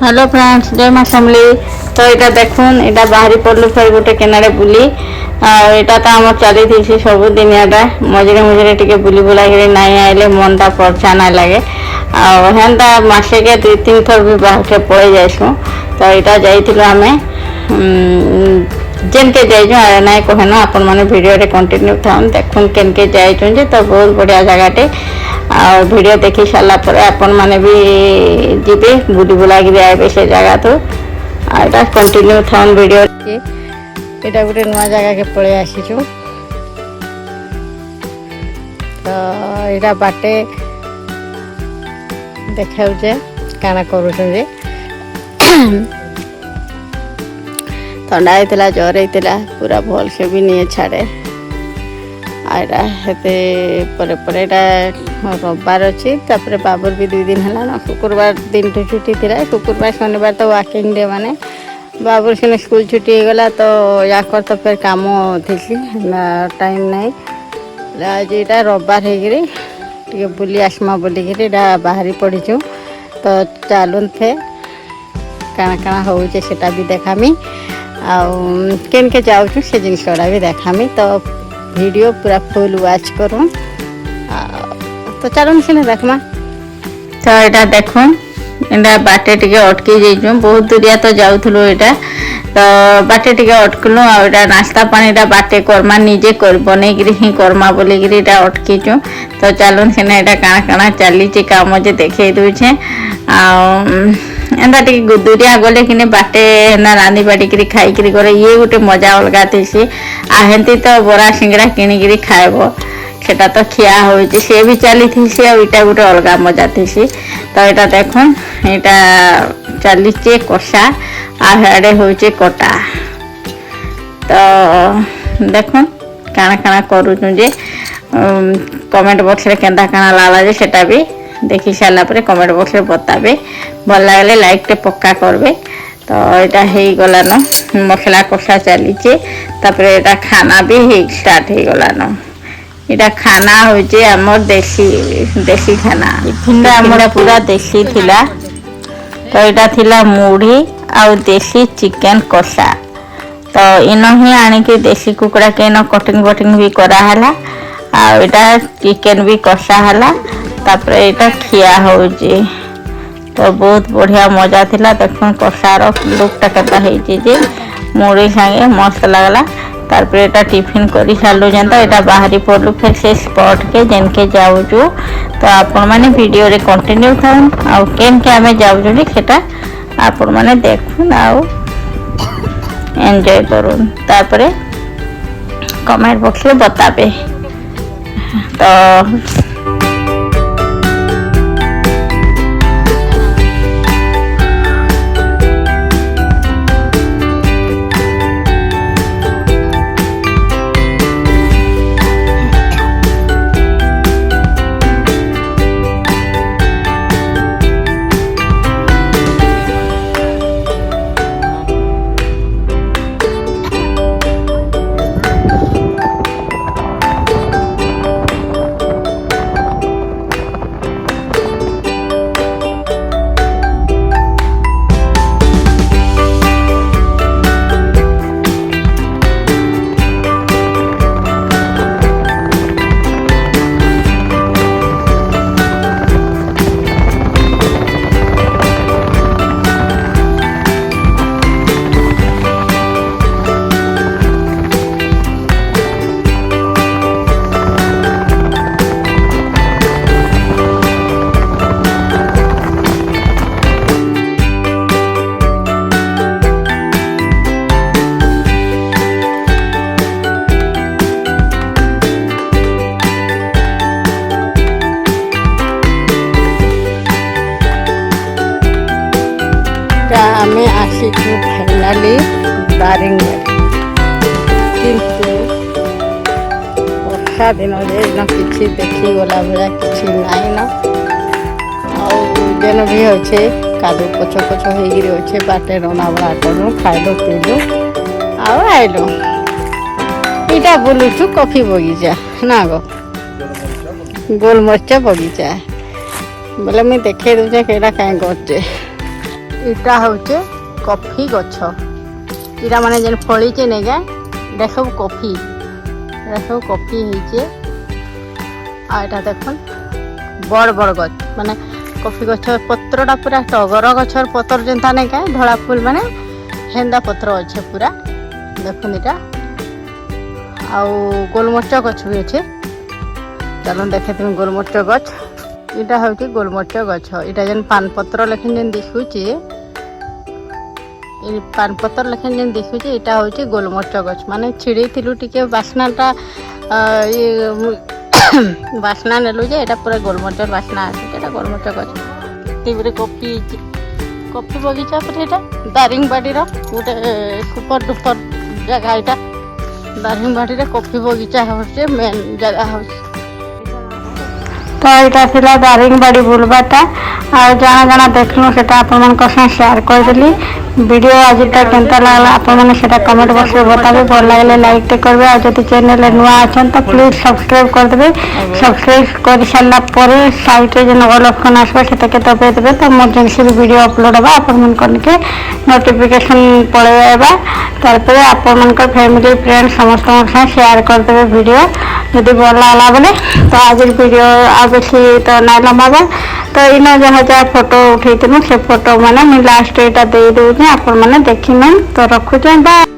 Hello friends जय माँ समली। तो यहाँ देखुन यहाँ बाहरी पड़लु फिर गोटे केनारे बुली यहाँ तो आम चली थी सबुदिन यहाँ मझे मझे टे बुली बुला नाई आइले मनटा परछा ना लगे आंता मसे के 2-3 थर भी बाहर के पड़े जाइसु। तो यहाँ जाइलु आम जेन के जाइए ना कहे ना आपण मैंने वीडियो रे कंटिन्यू था देखुन केन के जाइए। तो बहुत बढ़िया जगहटे आ वीडियो देखी सारा पर आपण मैंने भी जीवे बुली बुला आए से जगह। तो यहाँ कंटिन्यू था वीडियो यहाँ गोटे नुआ जगह के पड़े आसीचु। तो यहाँ बाटे देखाऊे काना करुचे थंडा होता जर होता पूरा भल से भी नहीं छाड़े रविवार अच्छी बाबुर भी 2 दिन है ना शुक्रवार दिन तो छुट्टी थी शुक्रवार शनिवार तो वाकिंग डे माने बाबुर सिने स्कूल छुट्टी हो गला। तो याकर तो फिर काम थी टाइम नहीं आज यहाँ रविवार हो बुली आसमा बोलिकी बाहरी पड़ीचु। तो चलुन फे काना काना होचे सेटा भी देखामी केन के जाऊँ से जिनस भी देखामी। तो वीडियो पूरा फुल वॉच करूँ तो चलो सीने देखमा। तो यहाँ देखुन यहाँ बाटे टे अटकी जाइचु बहुत दूरिया तो जाऊँ यहाँ तो बाटे टे अटकलु आ नाश्ता पानी बाटे करमा निजे बनईकरी ही करमा बोलिकी अटकीचु। तो चलुन सीने यहाँ काଣା काଣା चली काम जे देखे दूचे एंता टे दूरिया गले कि बाटे ना रांधी बाटिकी खाईकरी गले ये गोटे मजा अलग थी आहती। तो बरा सिंगड़ा किणिकी खाएब सेटा तो खिया हो सी भी चली थी इटा गोटे अलग मजा थी। तो यहाँ देखुन यहाँ चली कषा आड़े हूँ कटा। तो देखुन काना काना करूँ जे कमेंट बॉक्स रे केंदा काना लाला जे सेटा भी देखी सारा पर कमेंट बॉक्स में बताबे भल लगे लाइक टे पक्का करबे। तो यहाँ हो गलान मसला कषा चली यहाँ खाना भी स्टार्ट हो गलान। यहाँ खाना हूँ आमर देसी देसी खाना टिफिन आमर पूरा देसी थिला। तो यहाँ थिला मुढ़ी आ देसी चिकेन कषा। तो इन ही आणिकी देसी कुकड़ा के इन कटिंग बटिंग भी कराला आ चिकेन भी कषा है तापर यहाँ खिया हो। तो बहुत बढ़िया मजा थिला देखुन कषार लुकटा के मुड़ी सांगे मस्त लगला। तापर यहाँ टिफिन कर सारू जनता यहाँ बाहरी पड़लु फिर से स्पॉट के जेन के जाऊँ। तो आपण मैंने वीडियो रे कंटिन्यू था केन के आम जाऊँ सेटा आपण मैंने देखुन आउ एंजॉय करूँ तापर कमेंट बॉक्स में बताबे। तो आम आसीचु फाइनाली दारिंगबाड़ी किंतु वर्षा दिन कि देखी गला भाया कि नाई न जेन भी अच्छे कादू पछ पछ हो बाटे रना बड़ा करूँ खाइलु पीलु आइलु इटा बुलुचु कॉफी बगीचा ना गो गोलमरीच बगीचा बोले मुझे देखे दूचे कहीं करचे इटा होचे कॉफी गछ इटा माने जेन फळीचे नेगा इटा सब कॉफी होइचे आ एटा देखन बड़ बड़ गछ माने कॉफी गछ पत्रटा पूरा टगर गछर पत्र जेंता नेगा धला फूल माने हेंदा पत्र अच्छे पूरा देखुन इटा आउ गोलमरिच गछ भी अच्छे चलो देखे तुम गोलमरिच गछ इटा हूँ गोलमरिच गछ इटा जेन पान पत्र लेखन जेन दिखुचे पान पत्र लेखन जेन दिखुचे इटा हूँ गोलमरिच गछ माने छिड़ी थिलु टिके बास्नाटा बास्ना नेलु जे एटा पूरा गोलमरिच बास्ना आसे एटा गोलमरिच गछ तीव्र कॉफी कॉफी बगीचा पर एटा दारिंगबाड़ी रो गोटे सुपर डुपर जगह एटा दारिंगबाड़ी रे कॉफी बगीचा होचे मेन जगह होचे तो यहाँ था दारिंगबाड़ी बुलबाटा और जाना जाना देखलु से आपण शेयर करदेली वीडियो आज केनता लगला आपण से कमेंट बॉक्स में बताबे भल लगे लाइक टे करबे और जब चैनल नुआ अच्छा तो प्लीज सब्सक्राइब कर देबे सब्सक्राइब कर सारा पर साइड रे जो ऑल ऑप्शन आसबे से दबाई देबे तो इमरजेंसी वीडियो अपलोड होगा आपण के नोटिफिकेशन पड़ेगा तार आपण फैमिली फ्रेंड समस्त शेयर कर देबे वीडियो यदि भल लगला बोले तो आज वीडियो आ बेसी तो ना लंबा तो इन जहाँ जहाँ फोटो उठे से फोटो मैंने लास्ट यहाँ दे दूँ आपण मैंने देखी तो रखुचे बाय।